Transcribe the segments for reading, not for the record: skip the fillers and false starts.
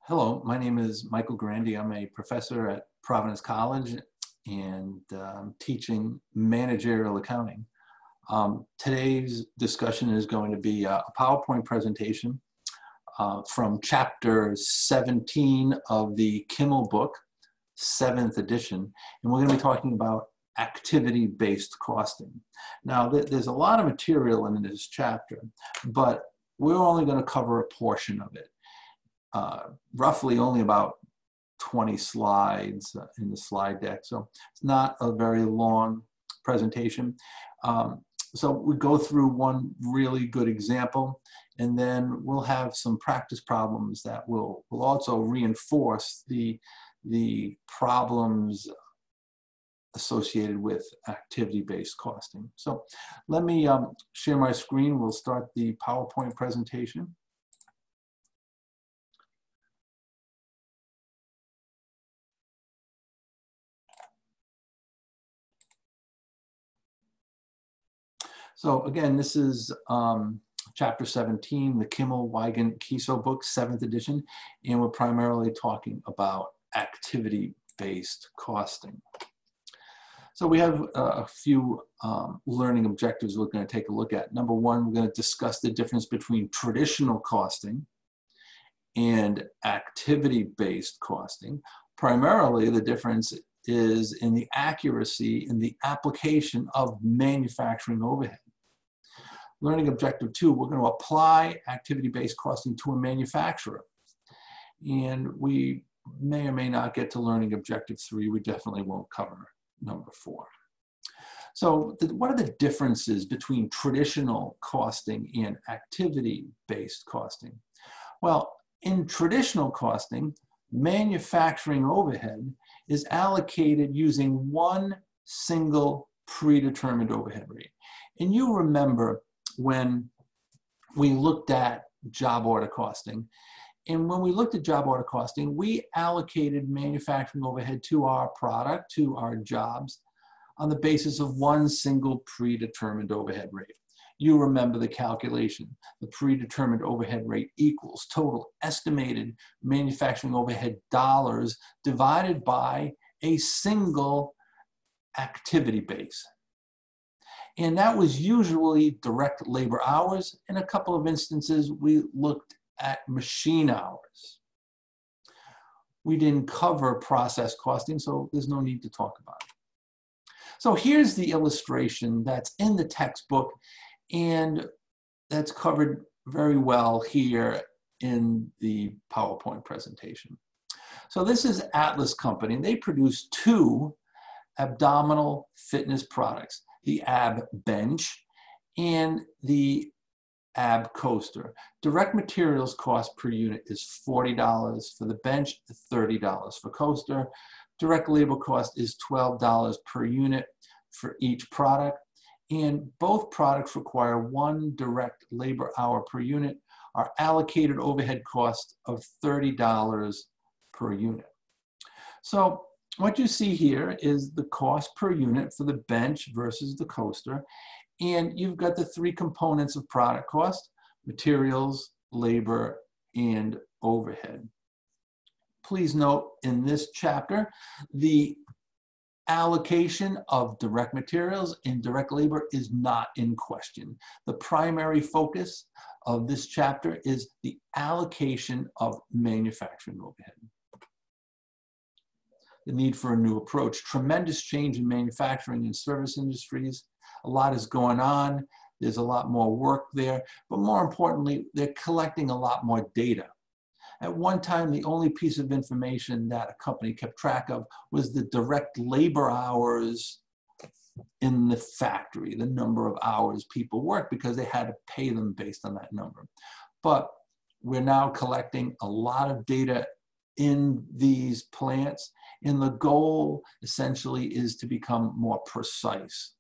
Hello, my name is Michael Grandi. I'm a professor at Providence College and teaching managerial accounting. Today's discussion is going to be a PowerPoint presentation from chapter 17 of the Kimmel book, 7th edition, and we're going to be talking about activity-based costing. Now, there's a lot of material in this chapter, but we're only going to cover a portion of it. Roughly only about 20 slides in the slide deck, so it's not a very long presentation. So we go through one really good example, and then we'll have some practice problems that will also reinforce the problems associated with activity-based costing. So let me share my screen. We'll start the PowerPoint presentation. So again, this is chapter 17, the Kimmel, Weigand, Kiso book, 7th edition, and we're primarily talking about activity-based costing. So we have a few learning objectives we're going to take a look at. Number one, we're going to discuss the difference between traditional costing and activity-based costing. Primarily, the difference is in the accuracy in the application of manufacturing overhead. Learning objective 2, we're going to apply activity-based costing to a manufacturer. And we may or may not get to learning objective 3. We definitely won't cover number 4. So what are the differences between traditional costing and activity-based costing? Well, in traditional costing, manufacturing overhead is allocated using one single predetermined overhead rate. And you remember when we looked at job order costing, and when we looked at job order costing, we allocated manufacturing overhead to our product, to our jobs, on the basis of one single predetermined overhead rate. You remember the calculation. The predetermined overhead rate equals total estimated manufacturing overhead dollars divided by a single activity base. And that was usually direct labor hours. In a couple of instances, we looked at machine hours. We didn't cover process costing, so there's no need to talk about it. So here's the illustration that's in the textbook, and that's covered very well here in the PowerPoint presentation. So this is Atlas Company, and they produce 2 abdominal fitness products, the ab bench and the ab coaster. Direct materials cost per unit is $40 for the bench, $30 for coaster. Direct labor cost is $12 per unit for each product. And both products require 1 direct labor hour per unit. Our allocated overhead cost of $30 per unit. So what you see here is the cost per unit for the bench versus the coaster. And you've got the 3 components of product cost: materials, labor, and overhead. Please note in this chapter, the allocation of direct materials and direct labor is not in question. The primary focus of this chapter is the allocation of manufacturing overhead. The need for a new approach. Tremendous change in manufacturing and service industries. A lot is going on. There's a lot more work there, but more importantly, they're collecting a lot more data. At one time, the only piece of information that a company kept track of was the direct labor hours in the factory, the number of hours people worked, because they had to pay them based on that number. But we're now collecting a lot of data in these plants, and the goal essentially is to become more precise.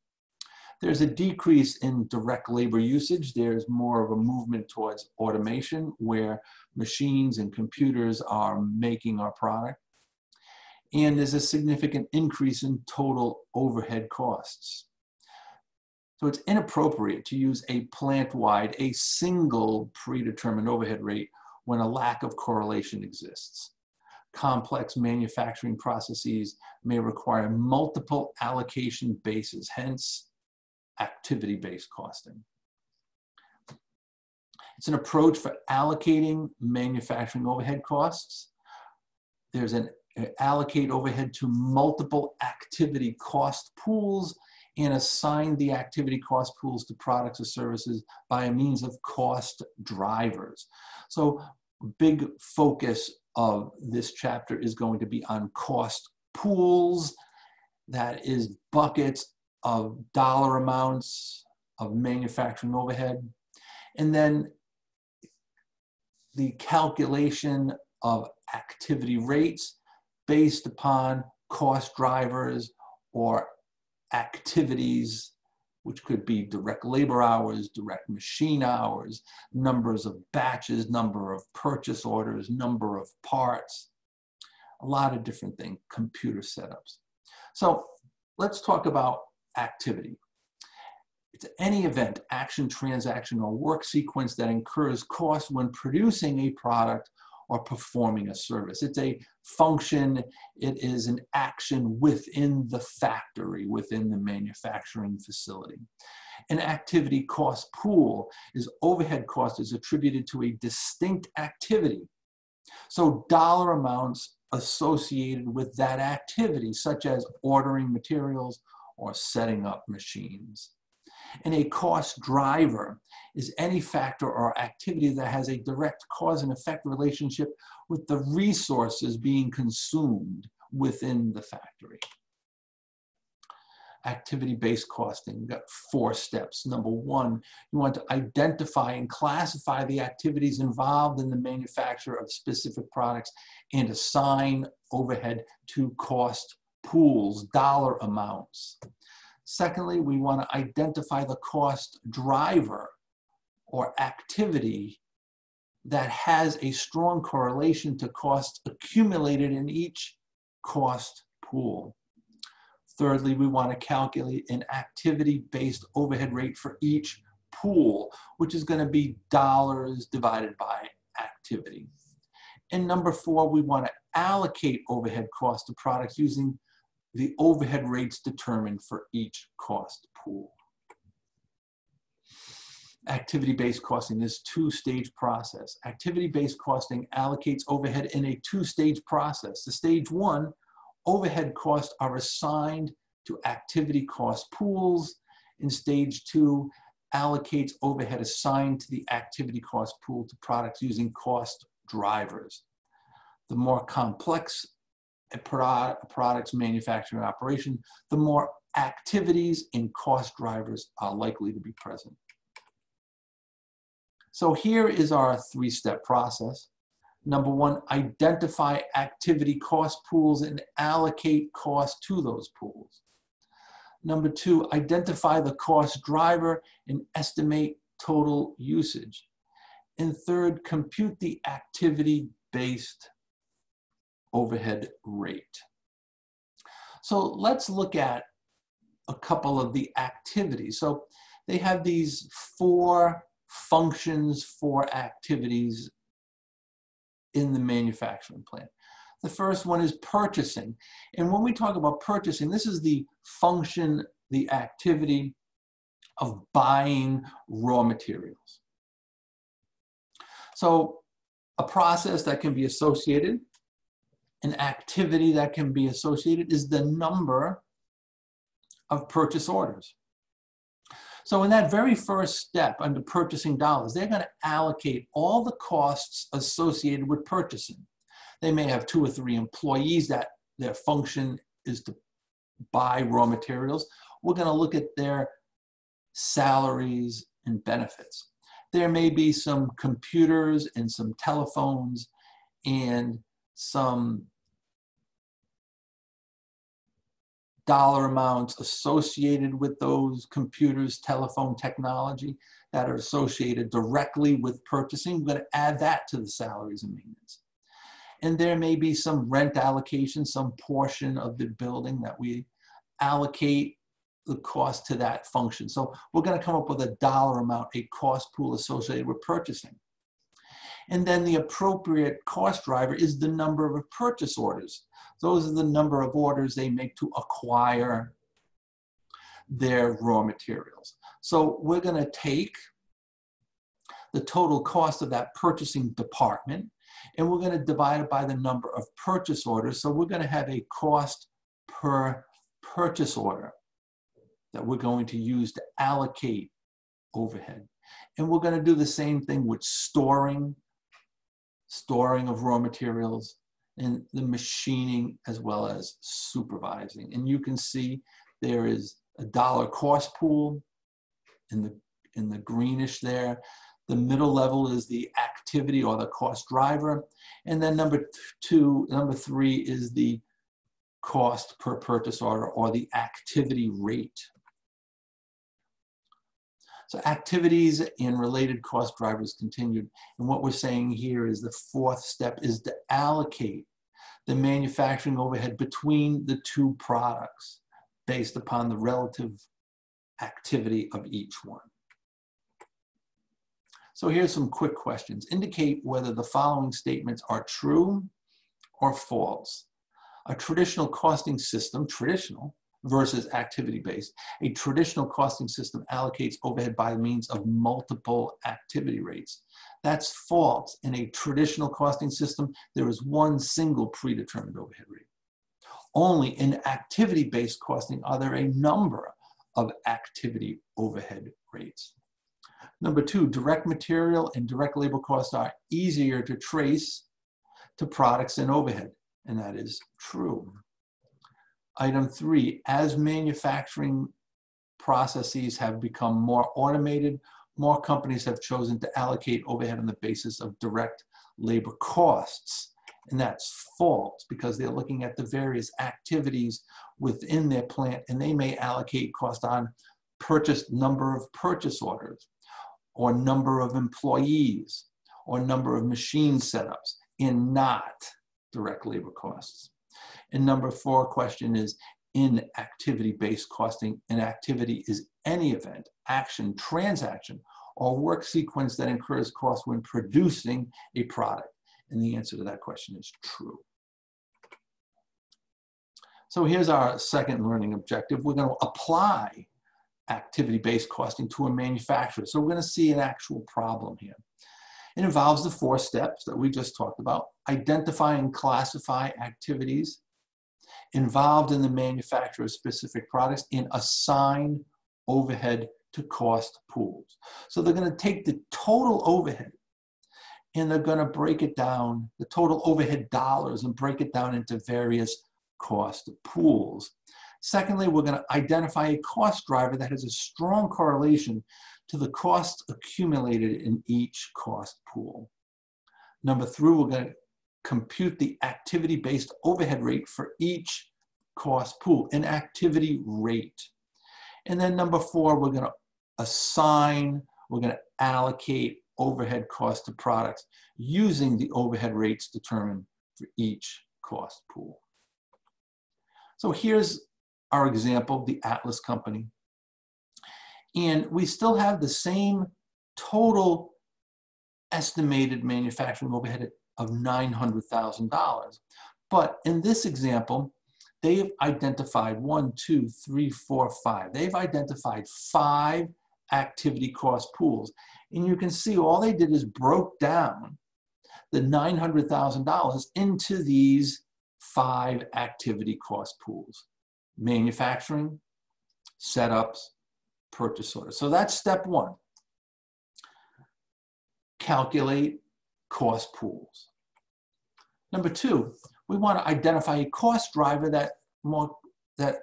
There's a decrease in direct labor usage. There's more of a movement towards automation, where machines and computers are making our product. And there's a significant increase in total overhead costs. So it's inappropriate to use a plant-wide, a single predetermined overhead rate, when a lack of correlation exists. Complex manufacturing processes may require multiple allocation bases, hence activity-based costing. It's an approach for allocating manufacturing overhead costs. There's an allocate overhead to multiple activity cost pools and assign the activity cost pools to products or services by a means of cost drivers. So big focus of this chapter is going to be on cost pools. That is buckets of dollar amounts of manufacturing overhead. And then the calculation of activity rates based upon cost drivers or activities, which could be direct labor hours, direct machine hours, numbers of batches, number of purchase orders, number of parts, a lot of different things, computer setups. So let's talk about activity. It's any event, action, transaction, or work sequence that incurs cost when producing a product or performing a service. It's a function, it is an action within the factory, within the manufacturing facility. An activity cost pool is overhead cost is attributed to a distinct activity. So dollar amounts associated with that activity, such as ordering materials or setting up machines. And a cost driver is any factor or activity that has a direct cause and effect relationship with the resources being consumed within the factory. Activity-based costing, we've got 4 steps. Number 1, you want to identify and classify the activities involved in the manufacture of specific products and assign overhead to cost pools, dollar amounts. Secondly, we want to identify the cost driver or activity that has a strong correlation to costs accumulated in each cost pool. Thirdly, we want to calculate an activity-based overhead rate for each pool, which is going to be dollars divided by activity. And number 4, we want to allocate overhead costs to products using the overhead rates determined for each cost pool. Activity-based costing is a 2-stage process. Activity-based costing allocates overhead in a 2-stage process. The stage 1, overhead costs are assigned to activity cost pools. In stage 2, allocates overhead assigned to the activity cost pool to products using cost drivers. The more complex a product's manufacturing operation, the more activities and cost drivers are likely to be present. So here is our 3-step process. Number 1, identify activity cost pools and allocate cost to those pools. Number 2, identify the cost driver and estimate total usage. And third, compute the activity-based overhead rate. So let's look at a couple of the activities. So they have these 4 functions for activities in the manufacturing plant. The first one is purchasing. And when we talk about purchasing, this is the function, the activity of buying raw materials. So a process that can be associated, an activity that can be associated is the number of purchase orders. So in that very first step under purchasing dollars, they're going to allocate all the costs associated with purchasing. They may have 2 or 3 employees that their function is to buy raw materials. We're going to look at their salaries and benefits. There may be some computers and some telephones and some dollar amounts associated with those computers, telephone technology that are associated directly with purchasing. We're going to add that to the salaries and maintenance. And there may be some rent allocation, some portion of the building that we allocate the cost to that function. So we're going to come up with a dollar amount, a cost pool associated with purchasing. And then the appropriate cost driver is the number of purchase orders. Those are the number of orders they make to acquire their raw materials. So we're going to take the total cost of that purchasing department, and we're going to divide it by the number of purchase orders. So we're going to have a cost per purchase order that we're going to use to allocate overhead. And we're going to do the same thing with storing of raw materials, and the machining, as well as supervising. And you can see there is a dollar cost pool in the greenish there. The middle level is the activity or the cost driver. And then number three is the cost per purchase order, or the activity rate. So activities and related cost drivers continued. And what we're saying here is the fourth step is to allocate the manufacturing overhead between the two products based upon the relative activity of each one. So here's some quick questions. Indicate whether the following statements are true or false. A traditional costing system, traditional versus activity-based. A traditional costing system allocates overhead by means of multiple activity rates. That's false. In a traditional costing system, there is one single predetermined overhead rate. Only in activity-based costing are there a number of activity overhead rates. Number two, direct material and direct labor costs are easier to trace to products and overhead, and that is true. Item three, as manufacturing processes have become more automated, more companies have chosen to allocate overhead on the basis of direct labor costs. And that's false, because they're looking at the various activities within their plant, and they may allocate cost on number of purchase orders, or number of employees, or number of machine setups, and not direct labor costs. And number four question is, in activity-based costing, an activity is any event, action, transaction, or work sequence that incurs cost when producing a product. And the answer to that question is true. So here's our second learning objective. We're going to apply activity-based costing to a manufacturer. So we're going to see an actual problem here. It involves the four steps that we just talked about: identify and classify activities involved in the manufacture of specific products, and assign overhead to cost pools. So they're going to take the total overhead, and they're going to break it down, the total overhead dollars, and break it down into various cost pools. Secondly, we're going to identify a cost driver that has a strong correlation to the costs accumulated in each cost pool. Number three, we're going to compute the activity-based overhead rate for each cost pool, an activity rate. And then number four, we're going to allocate overhead cost to products using the overhead rates determined for each cost pool. So here's our example, the Atlas company. And we still have the same total estimated manufacturing overhead of $900,000. But in this example, they've identified 1, 2, 3, 4, 5. They've identified 5 activity cost pools. And you can see all they did is broke down the $900,000 into these 5 activity cost pools: manufacturing, setups, purchase orders. So that's step one. Calculate cost pools. Number two, we want to identify a cost driver that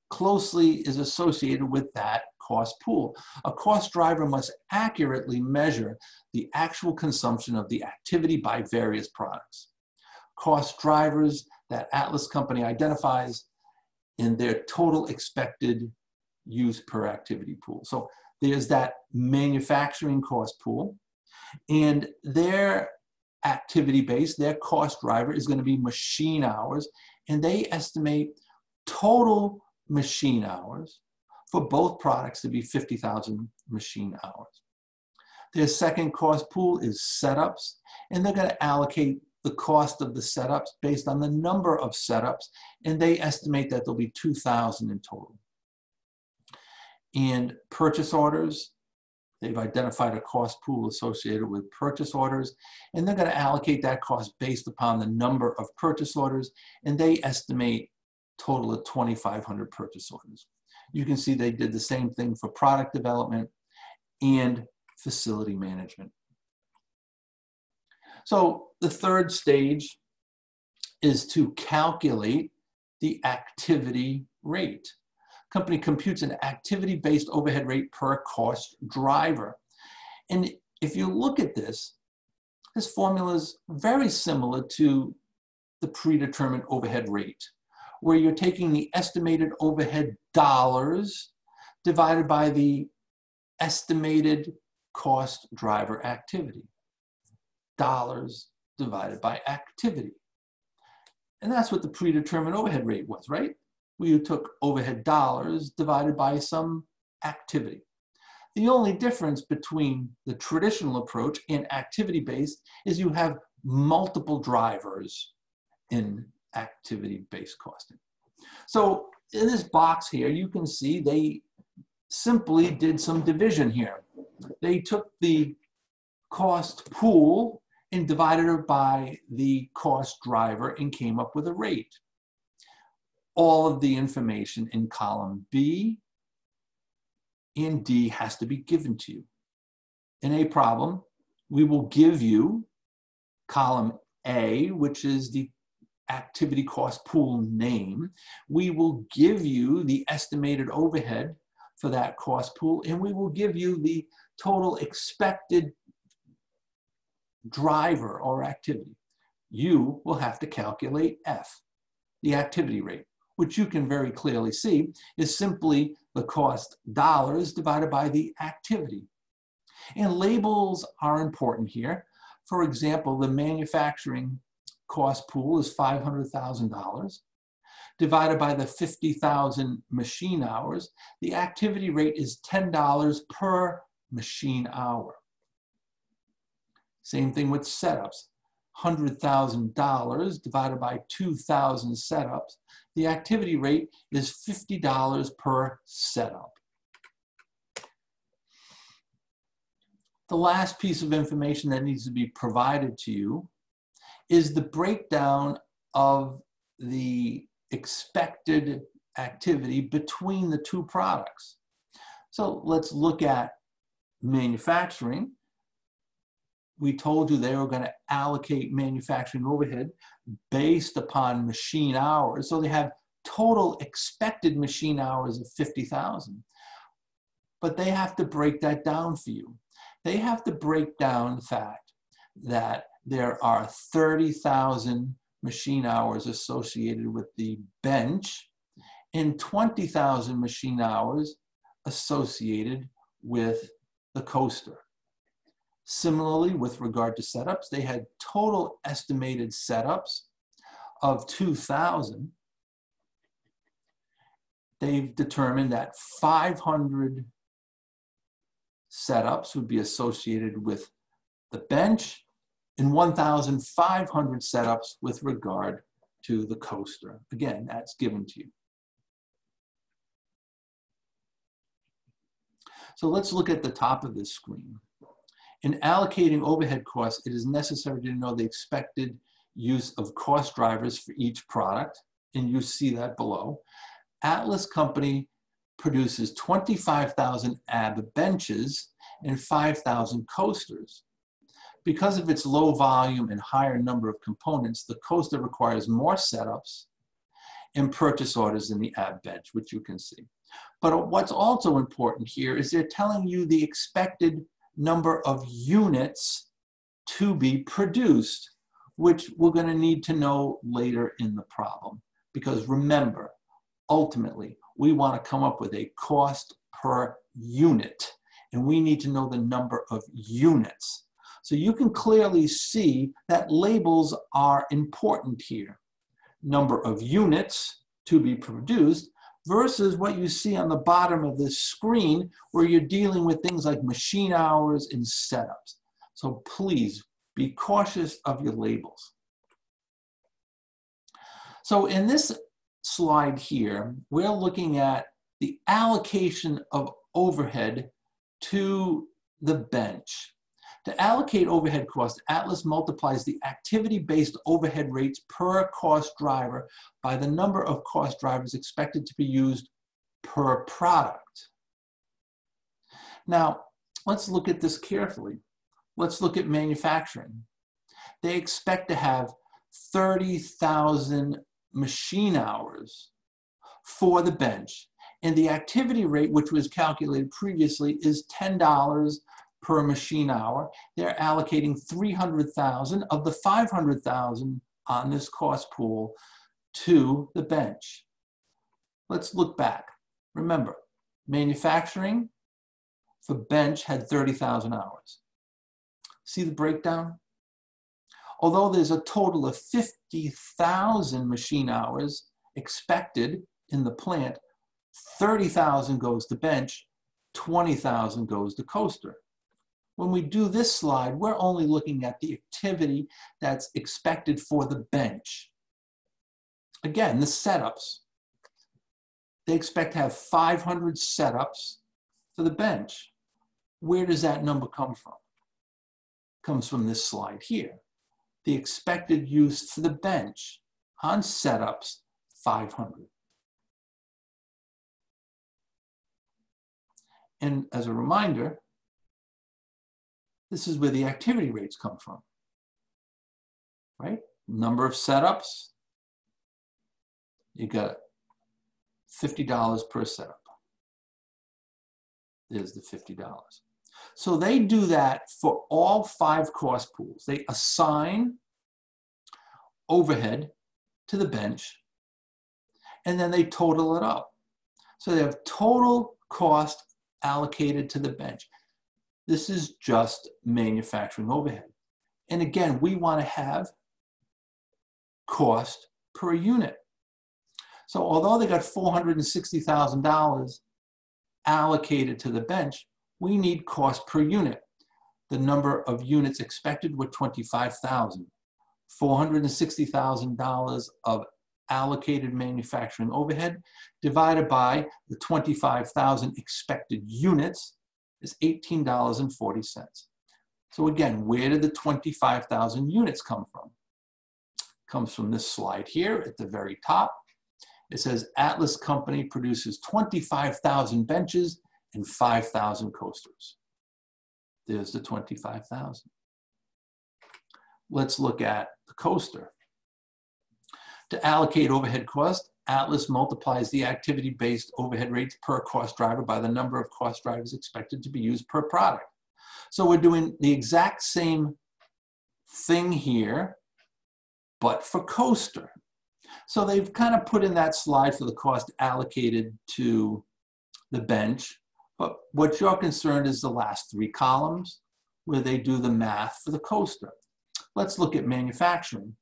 closely is associated with that cost pool. A cost driver must accurately measure the actual consumption of the activity by various products. Cost drivers that Atlas Company identifies in their total expected use per activity pool. So there's that manufacturing cost pool, and their activity-based, their cost driver is going to be machine hours, and they estimate total machine hours for both products to be 50,000 machine hours. Their second cost pool is setups, and they're going to allocate the cost of the setups based on the number of setups, and they estimate that there'll be 2,000 in total. And purchase orders, they've identified a cost pool associated with purchase orders, and they're going to allocate that cost based upon the number of purchase orders, and they estimate a total of 2,500 purchase orders. You can see they did the same thing for product development and facility management. So the third stage is to calculate the activity rate. Company computes an activity-based overhead rate per cost driver. And if you look at this, this formula is very similar to the predetermined overhead rate, where you're taking the estimated overhead dollars divided by the estimated cost driver activity. Dollars divided by activity. And that's what the predetermined overhead rate was, right? We took overhead dollars divided by some activity. The only difference between the traditional approach and activity-based is you have multiple drivers in activity-based costing. So in this box here, you can see they simply did some division here. They took the cost pool and divided it by the cost driver and came up with a rate. All of the information in column B and D has to be given to you. In a problem, we will give you column A, which is the activity cost pool name. We will give you the estimated overhead for that cost pool, and we will give you the total expected driver or activity. You will have to calculate F, the activity rate, which you can very clearly see is simply the cost dollars divided by the activity. And labels are important here. For example, the manufacturing cost pool is $500,000 divided by the 50,000 machine hours. The activity rate is $10 per machine hour. Same thing with setups. $100,000 divided by 2,000 setups. The activity rate is $50 per setup. The last piece of information that needs to be provided to you is the breakdown of the expected activity between the two products. So let's look at manufacturing. We told you they were going to allocate manufacturing overhead based upon machine hours. So they have total expected machine hours of 50,000. But they have to break that down for you. They have to break down the fact that there are 30,000 machine hours associated with the bench and 20,000 machine hours associated with the coaster. Similarly, with regard to setups, they had total estimated setups of 2,000. They've determined that 500 setups would be associated with the bench and 1,500 setups with regard to the coaster. Again, that's given to you. So let's look at the top of this screen. In allocating overhead costs, it is necessary to know the expected use of cost drivers for each product, and you see that below. Atlas Company produces 25,000 AB benches and 5,000 coasters. Because of its low volume and higher number of components, the coaster requires more setups and purchase orders than the AB bench, which you can see. But what's also important here is they're telling you the expected number of units to be produced, which we're going to need to know later in the problem. Because remember, ultimately, we want to come up with a cost per unit, and we need to know the number of units. So you can clearly see that labels are important here. Number of units to be produced versus what you see on the bottom of this screen where you're dealing with things like machine hours and setups. So please be cautious of your labels. So in this slide here, we're looking at the allocation of overhead to the bench. To allocate overhead costs, Atlas multiplies the activity-based overhead rates per cost driver by the number of cost drivers expected to be used per product. Now, let's look at this carefully. Let's look at manufacturing. They expect to have 30,000 machine hours for the bench, and the activity rate, which was calculated previously, is $10 per machine hour. They're allocating 300,000 of the 500,000 on this cost pool to the bench. Let's look back. Remember, manufacturing for bench had 30,000 hours. See the breakdown? Although there's a total of 50,000 machine hours expected in the plant, 30,000 goes to bench, 20,000 goes to coaster. When we do this slide, we're only looking at the activity that's expected for the bench. Again, the setups. They expect to have 500 setups for the bench. Where does that number come from? It comes from this slide here. The expected use for the bench on setups, 500. And as a reminder, this is where the activity rates come from, right? Number of setups, you got $50 per setup. There's the $50. So they do that for all 5 cost pools. They assign overhead to the bench, and then they total it up. So they have total cost allocated to the bench. This is just manufacturing overhead. And again, we want to have cost per unit. So although they got $460,000 allocated to the bench, we need cost per unit. The number of units expected were 25,000. $460,000 of allocated manufacturing overhead divided by the 25,000 expected units is $18.40. So again, where did the 25,000 units come from? It comes from this slide here at the very top. It says Atlas Company produces 25,000 benches and 5,000 coasters. There's the 25,000. Let's look at the coaster. To allocate overhead cost, Atlas multiplies the activity-based overhead rates per cost driver by the number of cost drivers expected to be used per product. So we're doing the exact same thing here, but for coaster. So they've kind of put in that slide for the cost allocated to the bench, but what you're concerned is the last 3 columns where they do the math for the coaster. Let's look at manufacturing.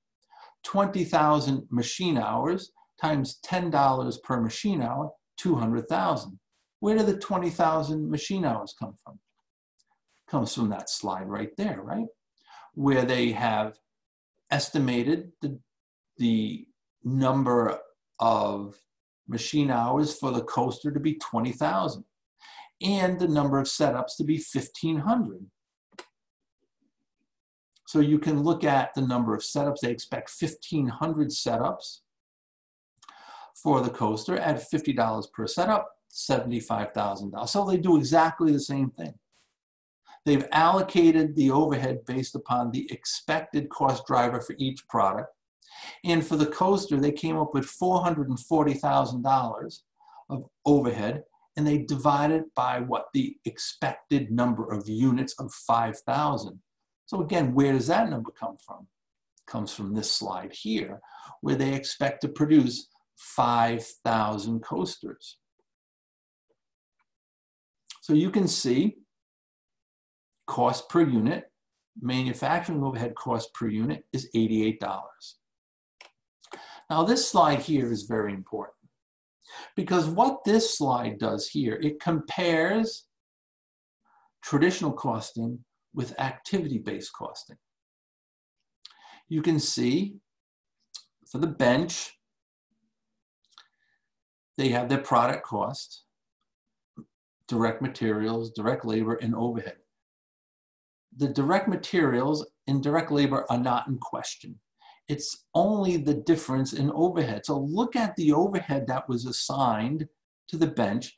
20,000 machine hours times $10 per machine hour, 200,000. Where do the 20,000 machine hours come from? Comes from that slide right there, right? Where they have estimated the number of machine hours for the coaster to be 20,000 and the number of setups to be 1,500. So you can look at the number of setups. They expect 1,500 setups for the coaster at $50 per setup, $75,000. So they do exactly the same thing. They've allocated the overhead based upon the expected cost driver for each product. And for the coaster, they came up with $440,000 of overhead, and they divided by what? The expected number of units of 5,000. So again, where does that number come from? It comes from this slide here, where they expect to produce 5,000 coasters. So you can see cost per unit, manufacturing overhead cost per unit is $88. Now this slide here is very important. Because what this slide does here, it compares traditional costing with activity-based costing. You can see for the bench, they have their product cost, direct materials, direct labor, and overhead. The direct materials and direct labor are not in question. It's only the difference in overhead. So look at the overhead that was assigned to the bench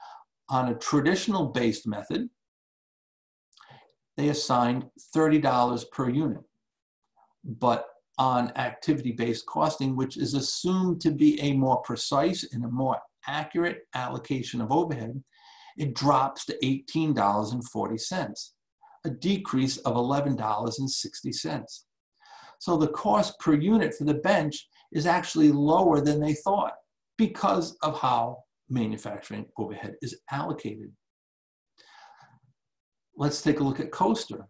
on a traditional based method. They assigned $30 per unit. But on activity-based costing, which is assumed to be a more precise and a more accurate allocation of overhead, it drops to $18.40, a decrease of $11.60. So the cost per unit for the bench is actually lower than they thought because of how manufacturing overhead is allocated. Let's take a look at Coaster.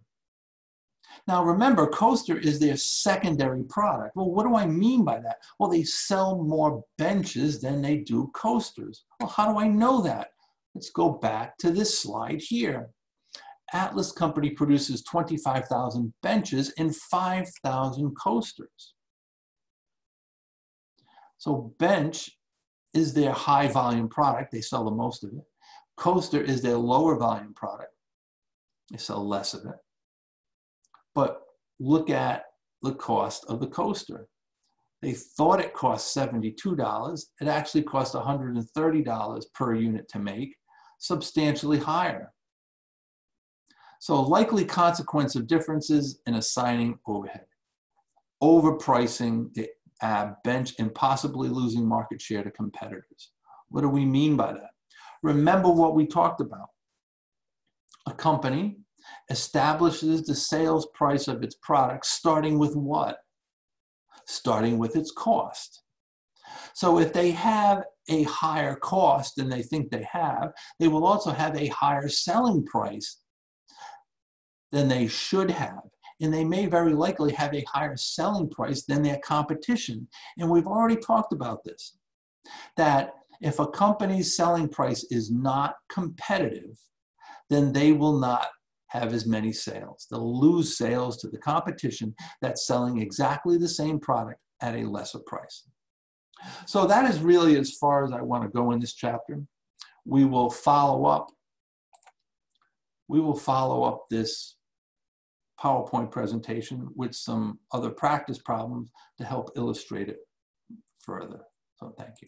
Now remember, Coaster is their secondary product. Well, what do I mean by that? Well, they sell more benches than they do coasters. Well, how do I know that? Let's go back to this slide here. Atlas Company produces 25,000 benches and 5,000 coasters. So bench is their high volume product. They sell the most of it. Coaster is their lower volume product. They sell less of it. But look at the cost of the coaster. They thought it cost $72. It actually cost $130 per unit to make, substantially higher. So likely consequence of differences in assigning overhead. Overpricing the bench and possibly losing market share to competitors. What do we mean by that? Remember what we talked about. A company establishes the sales price of its product starting with what? Starting with its cost. So if they have a higher cost than they think they have, they will also have a higher selling price than they should have. And they may very likely have a higher selling price than their competition. And we've already talked about this, that if a company's selling price is not competitive, then they will not have as many sales. They'll lose sales to the competition that's selling exactly the same product at a lesser price. So that is really as far as I want to go in this chapter. We will follow up this PowerPoint presentation with some other practice problems to help illustrate it further. So thank you.